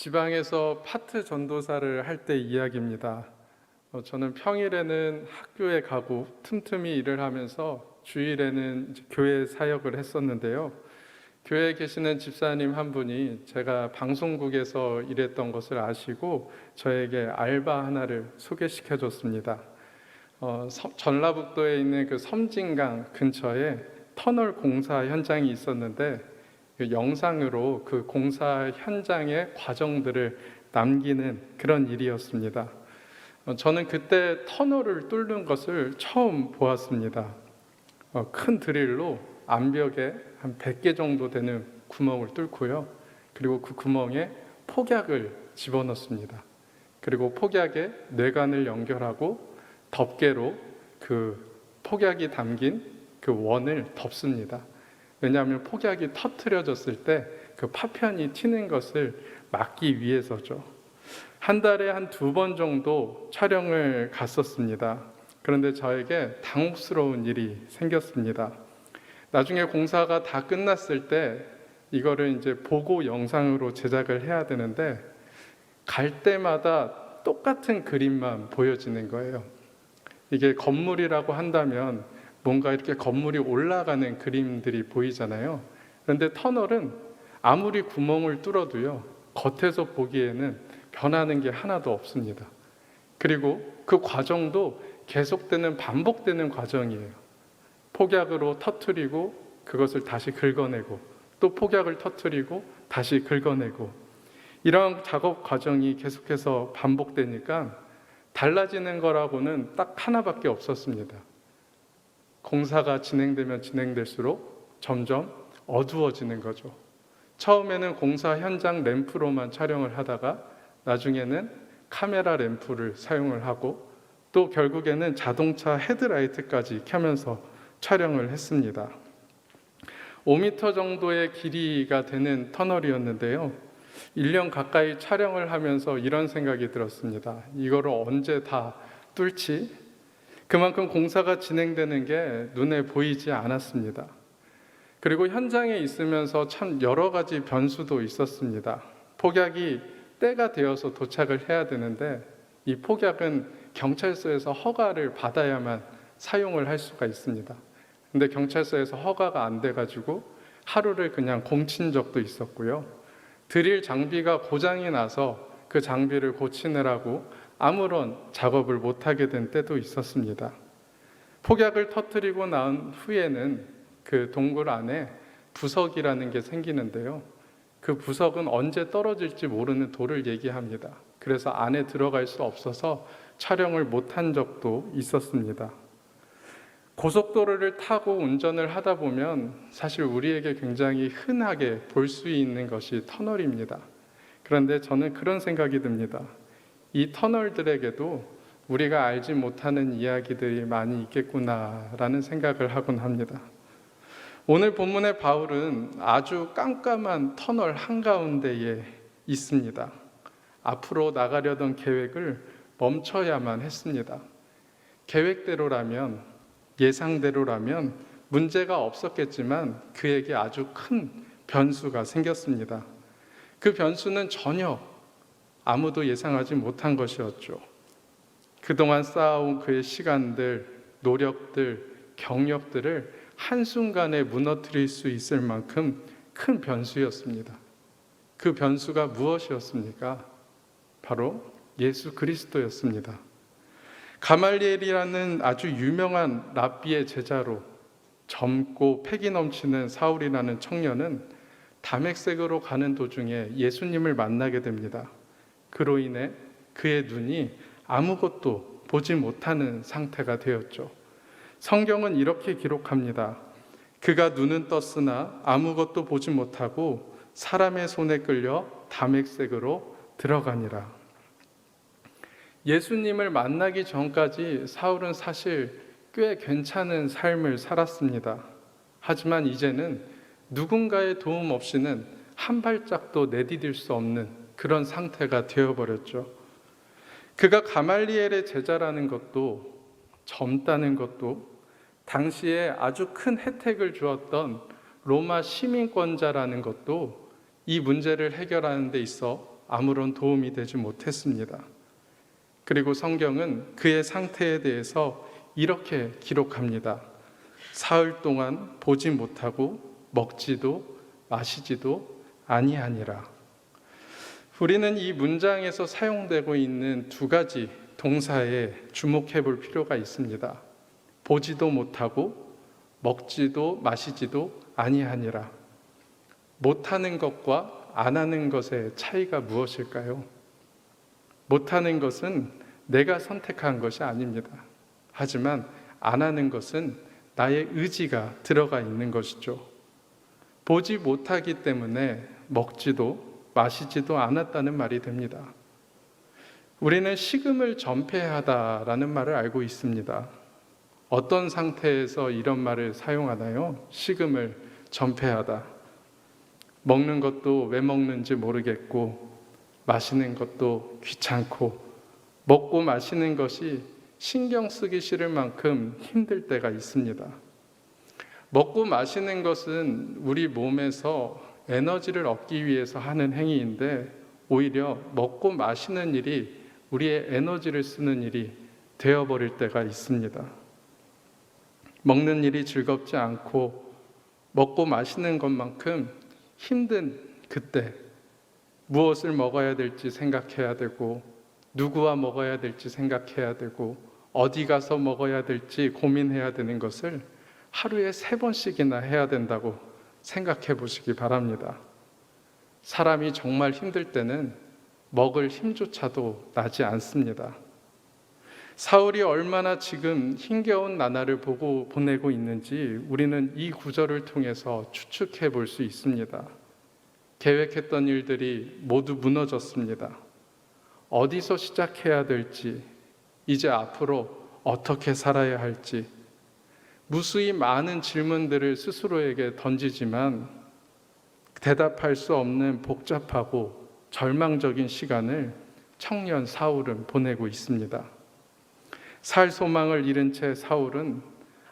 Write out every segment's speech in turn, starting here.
지방에서 파트 전도사를 할 때 이야기입니다. 저는 평일에는 학교에 가고 틈틈이 일을 하면서 주일에는 이제 교회 사역을 했었는데요. 교회에 계시는 집사님 한 분이 제가 방송국에서 일했던 것을 아시고 저에게 알바 하나를 소개시켜 줬습니다. 전라북도에 있는 그 섬진강 근처에 터널 공사 현장이 있었는데 그 영상으로 그 공사 현장의 과정들을 남기는 그런 일이었습니다. 저는 그때 터널을 뚫는 것을 처음 보았습니다. 큰 드릴로 암벽에 한 100개 정도 되는 구멍을 뚫고요. 그리고 그 구멍에 폭약을 집어넣습니다. 그리고 폭약에 뇌관을 연결하고 덮개로 그 폭약이 담긴 그 원을 덮습니다. 왜냐하면 폭약이 터트려졌을 때 그 파편이 튀는 것을 막기 위해서죠. 한 달에 한 2번 정도 촬영을 갔었습니다. 그런데 저에게 당혹스러운 일이 생겼습니다. 나중에 공사가 다 끝났을 때 이거를 이제 보고 영상으로 제작을 해야 되는데 갈 때마다 똑같은 그림만 보여지는 거예요. 이게 건물이라고 한다면 뭔가 이렇게 건물이 올라가는 그림들이 보이잖아요. 그런데 터널은 아무리 구멍을 뚫어도요, 겉에서 보기에는 변하는 게 하나도 없습니다. 그리고 그 과정도 계속되는 반복되는 과정이에요. 폭약으로 터뜨리고 그것을 다시 긁어내고 또 폭약을 터뜨리고 다시 긁어내고 이런 작업 과정이 계속해서 반복되니까 달라지는 거라고는 딱 하나밖에 없었습니다. 공사가 진행되면 진행될수록 점점 어두워지는 거죠. 처음에는 공사 현장 램프로만 촬영을 하다가 나중에는 카메라 램프를 사용을 하고 또 결국에는 자동차 헤드라이트까지 켜면서 촬영을 했습니다. 5m 정도의 길이가 되는 터널이었는데요. 1년 가까이 촬영을 하면서 이런 생각이 들었습니다. 이거를 언제 다 뚫지? 그만큼 공사가 진행되는 게 눈에 보이지 않았습니다. 그리고 현장에 있으면서 참 여러 가지 변수도 있었습니다. 폭약이 때가 되어서 도착을 해야 되는데 이 폭약은 경찰서에서 허가를 받아야만 사용을 할 수가 있습니다. 근데 경찰서에서 허가가 안 돼가지고 하루를 그냥 공친 적도 있었고요. 드릴 장비가 고장이 나서 그 장비를 고치느라고 아무런 작업을 못하게 된 때도 있었습니다. 폭약을 터뜨리고 난 후에는 그 동굴 안에 부석이라는 게 생기는데요. 그 부석은 언제 떨어질지 모르는 돌을 얘기합니다. 그래서 안에 들어갈 수 없어서 촬영을 못한 적도 있었습니다. 고속도로를 타고 운전을 하다 보면 사실 우리에게 굉장히 흔하게 볼 수 있는 것이 터널입니다. 그런데 저는 그런 생각이 듭니다. 이 터널들에게도 우리가 알지 못하는 이야기들이 많이 있겠구나라는 생각을 하곤 합니다. 오늘 본문의 바울은 아주 깜깜한 터널 한가운데에 있습니다. 앞으로 나가려던 계획을 멈춰야만 했습니다. 계획대로라면, 예상대로라면 문제가 없었겠지만 그에게 아주 큰 변수가 생겼습니다. 그 변수는 전혀 아무도 예상하지 못한 것이었죠. 그동안 쌓아온 그의 시간들, 노력들, 경력들을 한순간에 무너뜨릴 수 있을 만큼 큰 변수였습니다. 그 변수가 무엇이었습니까? 바로 예수 그리스도였습니다. 가말리엘이라는 아주 유명한 랍비의 제자로 젊고 패기 넘치는 사울이라는 청년은 다메섹으로 가는 도중에 예수님을 만나게 됩니다. 그로 인해 그의 눈이 아무것도 보지 못하는 상태가 되었죠. 성경은 이렇게 기록합니다. 그가 눈은 떴으나 아무것도 보지 못하고 사람의 손에 끌려 다메섹으로 들어가니라. 예수님을 만나기 전까지 사울은 사실 꽤 괜찮은 삶을 살았습니다. 하지만 이제는 누군가의 도움 없이는 한 발짝도 내디딜 수 없는 그런 상태가 되어버렸죠. 그가 가말리엘의 제자라는 것도 젊다는 것도 당시에 아주 큰 혜택을 주었던 로마 시민권자라는 것도 이 문제를 해결하는 데 있어 아무런 도움이 되지 못했습니다. 그리고 성경은 그의 상태에 대해서 이렇게 기록합니다. 사흘 동안 보지 못하고 먹지도 마시지도 아니하니라. 우리는 이 문장에서 사용되고 있는 두 가지 동사에 주목해 볼 필요가 있습니다. 보지도 못하고 먹지도 마시지도 아니하니라. 못하는 것과 안 하는 것의 차이가 무엇일까요? 못하는 것은 내가 선택한 것이 아닙니다. 하지만 안 하는 것은 나의 의지가 들어가 있는 것이죠. 보지 못하기 때문에 먹지도 마시지도 않았다는 말이 됩니다. 우리는 식음을 전폐하다라는 말을 알고 있습니다. 어떤 상태에서 이런 말을 사용하나요? 식음을 전폐하다. 먹는 것도 왜 먹는지 모르겠고, 마시는 것도 귀찮고, 먹고 마시는 것이 신경 쓰기 싫을 만큼 힘들 때가 있습니다. 먹고 마시는 것은 우리 몸에서 에너지를 얻기 위해서 하는 행위인데, 오히려 먹고 마시는 일이 우리의 에너지를 쓰는 일이 되어버릴 때가 있습니다. 먹는 일이 즐겁지 않고 먹고 마시는 것만큼 힘든 그때 무엇을 먹어야 될지 생각해야 되고, 누구와 먹어야 될지 생각해야 되고, 어디 가서 먹어야 될지 고민해야 되는 것을 하루에 3번씩이나 해야 된다고 생각해 보시기 바랍니다. 사람이 정말 힘들 때는 먹을 힘조차도 나지 않습니다. 사울이 얼마나 지금 힘겨운 나날을 보내고 있는지 우리는 이 구절을 통해서 추측해 볼 수 있습니다. 계획했던 일들이 모두 무너졌습니다. 어디서 시작해야 될지, 이제 앞으로 어떻게 살아야 할지, 무수히 많은 질문들을 스스로에게 던지지만 대답할 수 없는 복잡하고 절망적인 시간을 청년 사울은 보내고 있습니다. 살 소망을 잃은 채 사울은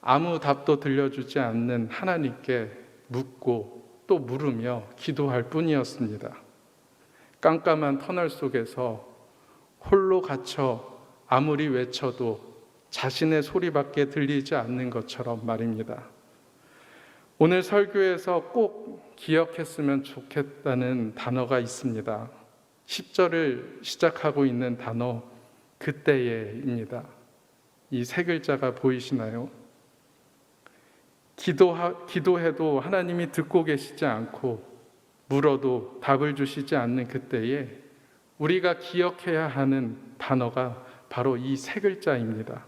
아무 답도 들려주지 않는 하나님께 묻고 또 물으며 기도할 뿐이었습니다. 깜깜한 터널 속에서 홀로 갇혀 아무리 외쳐도 자신의 소리밖에 들리지 않는 것처럼 말입니다. 오늘 설교에서 꼭 기억했으면 좋겠다는 단어가 있습니다. 10절을 시작하고 있는 단어 그때에입니다. 이 3글자가 보이시나요? 기도해도 하나님이 듣고 계시지 않고 물어도 답을 주시지 않는 그때에 우리가 기억해야 하는 단어가 바로 이 3글자입니다.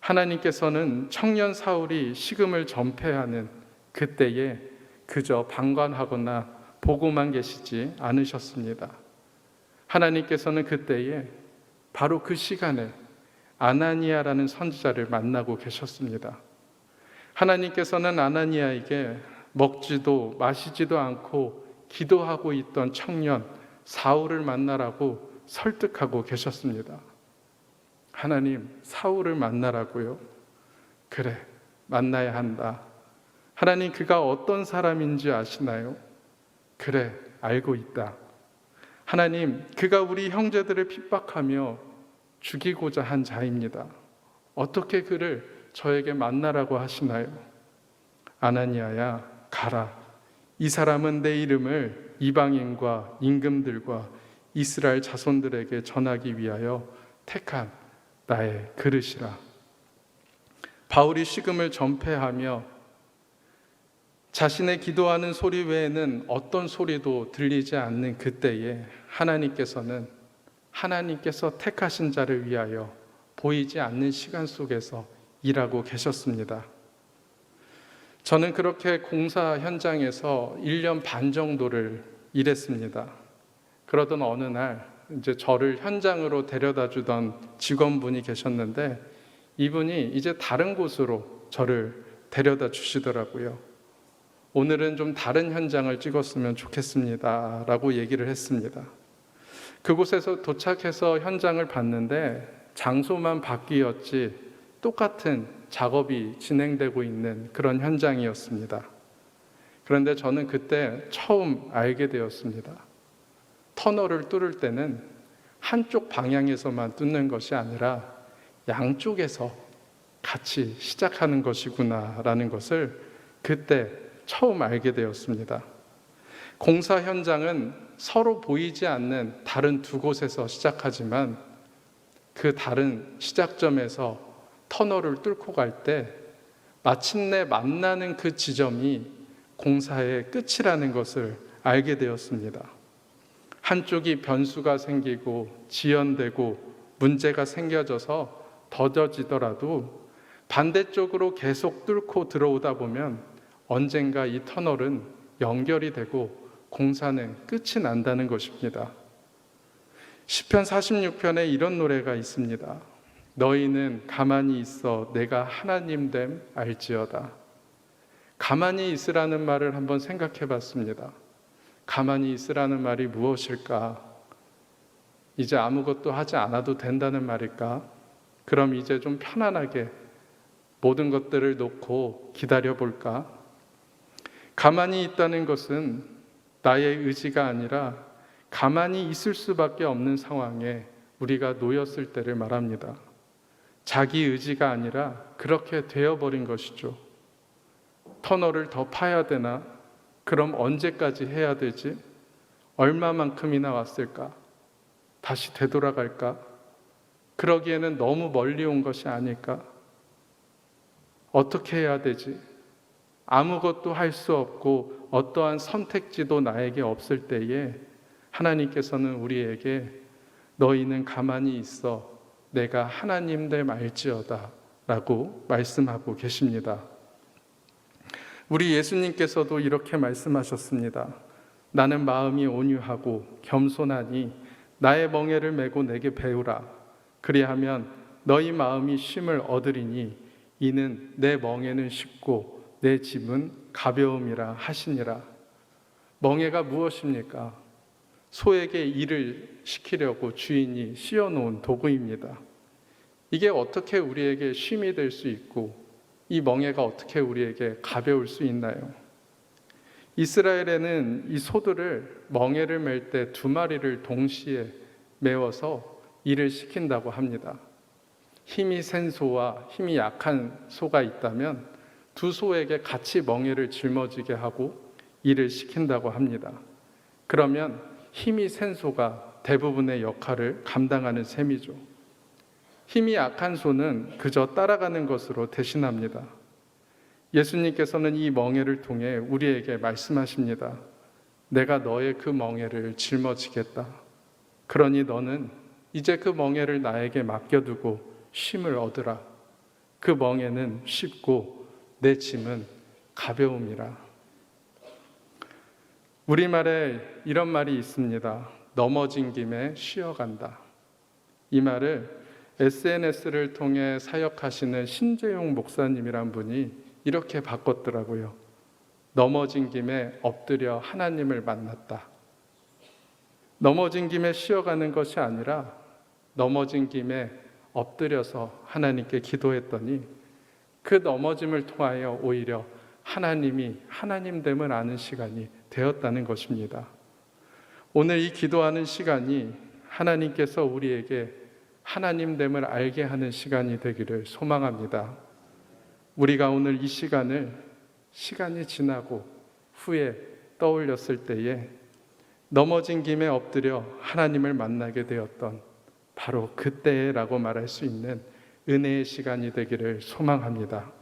하나님께서는 청년 사울이 식음을 전폐하는 그때에 그저 방관하거나 보고만 계시지 않으셨습니다. 하나님께서는 그때에 바로 그 시간에 아나니아라는 선지자를 만나고 계셨습니다. 하나님께서는 아나니아에게 먹지도 마시지도 않고 기도하고 있던 청년 사울을 만나라고 설득하고 계셨습니다. 하나님, 사울을 만나라고요? 그래, 만나야 한다. 하나님, 그가 어떤 사람인지 아시나요? 그래, 알고 있다. 하나님, 그가 우리 형제들을 핍박하며 죽이고자 한 자입니다. 어떻게 그를 저에게 만나라고 하시나요? 아나니아야, 가라. 이 사람은 내 이름을 이방인과 임금들과 이스라엘 자손들에게 전하기 위하여 택한 나의 그릇이라. 바울이 식음을 전폐하며 자신의 기도하는 소리 외에는 어떤 소리도 들리지 않는 그때에 하나님께서 택하신 자를 위하여 보이지 않는 시간 속에서 일하고 계셨습니다. 저는 그렇게 공사 현장에서 1년 반 정도를 일했습니다. 그러던 어느 날 이제 저를 현장으로 데려다 주던 직원분이 계셨는데 이분이 이제 다른 곳으로 저를 데려다 주시더라고요. 오늘은 좀 다른 현장을 찍었으면 좋겠습니다 라고 얘기를 했습니다. 그곳에서 도착해서 현장을 봤는데 장소만 바뀌었지 똑같은 작업이 진행되고 있는 그런 현장이었습니다. 그런데 저는 그때 처음 알게 되었습니다. 터널을 뚫을 때는 한쪽 방향에서만 뚫는 것이 아니라 양쪽에서 같이 시작하는 것이구나라는 것을 그때 처음 알게 되었습니다. 공사 현장은 서로 보이지 않는 다른 두 곳에서 시작하지만 그 다른 시작점에서 터널을 뚫고 갈 때 마침내 만나는 그 지점이 공사의 끝이라는 것을 알게 되었습니다. 한쪽이 변수가 생기고 지연되고 문제가 생겨져서 더뎌지더라도 반대쪽으로 계속 뚫고 들어오다 보면 언젠가 이 터널은 연결이 되고 공사는 끝이 난다는 것입니다. 시편 46편에 이런 노래가 있습니다. 너희는 가만히 있어 내가 하나님 됨 알지어다. 가만히 있으라는 말을 한번 생각해 봤습니다. 가만히 있으라는 말이 무엇일까? 이제 아무것도 하지 않아도 된다는 말일까? 그럼 이제 좀 편안하게 모든 것들을 놓고 기다려 볼까? 가만히 있다는 것은 나의 의지가 아니라 가만히 있을 수밖에 없는 상황에 우리가 놓였을 때를 말합니다. 자기 의지가 아니라 그렇게 되어버린 것이죠. 터널을 더 파야 되나? 그럼 언제까지 해야 되지? 얼마만큼이나 왔을까? 다시 되돌아갈까? 그러기에는 너무 멀리 온 것이 아닐까? 어떻게 해야 되지? 아무것도 할 수 없고 어떠한 선택지도 나에게 없을 때에 하나님께서는 우리에게 너희는 가만히 있어 내가 하나님 됨 알지어다 라고 말씀하고 계십니다. 우리 예수님께서도 이렇게 말씀하셨습니다. 나는 마음이 온유하고 겸손하니 나의 멍에를 메고 내게 배우라. 그리하면 너희 마음이 쉼을 얻으리니 이는 내 멍에는 쉽고 내 짐은 가벼움이라 하시니라. 멍에가 무엇입니까? 소에게 일을 시키려고 주인이 씌워놓은 도구입니다. 이게 어떻게 우리에게 쉼이 될 수 있고 이 멍에가 어떻게 우리에게 가벼울 수 있나요? 이스라엘에는 이 소들을 멍에를 맬 때 두 마리를 동시에 메워서 일을 시킨다고 합니다. 힘이 센 소와 힘이 약한 소가 있다면 두 소에게 같이 멍에를 짊어지게 하고 일을 시킨다고 합니다. 그러면 힘이 센 소가 대부분의 역할을 감당하는 셈이죠. 힘이 약한 소는 그저 따라가는 것으로 대신합니다. 예수님께서는 이 멍에를 통해 우리에게 말씀하십니다. 내가 너의 그 멍에를 짊어지겠다. 그러니 너는 이제 그 멍에를 나에게 맡겨두고 쉼을 얻으라. 그 멍에는 쉽고 내 짐은 가벼움이라. 우리말에 이런 말이 있습니다. 넘어진 김에 쉬어간다. 이 말을 SNS를 통해 사역하시는 신재용 목사님이란 분이 이렇게 바꿨더라고요. 넘어진 김에 엎드려 하나님을 만났다. 넘어진 김에 쉬어가는 것이 아니라 넘어진 김에 엎드려서 하나님께 기도했더니 그 넘어짐을 통하여 오히려 하나님이 하나님됨을 아는 시간이 되었다는 것입니다. 오늘 이 기도하는 시간이 하나님께서 우리에게 하나님됨을 알게 하는 시간이 되기를 소망합니다. 우리가 오늘 이 시간이 지나고 후에 떠올렸을 때에 넘어진 김에 엎드려 하나님을 만나게 되었던 바로 그때라고 말할 수 있는 은혜의 시간이 되기를 소망합니다.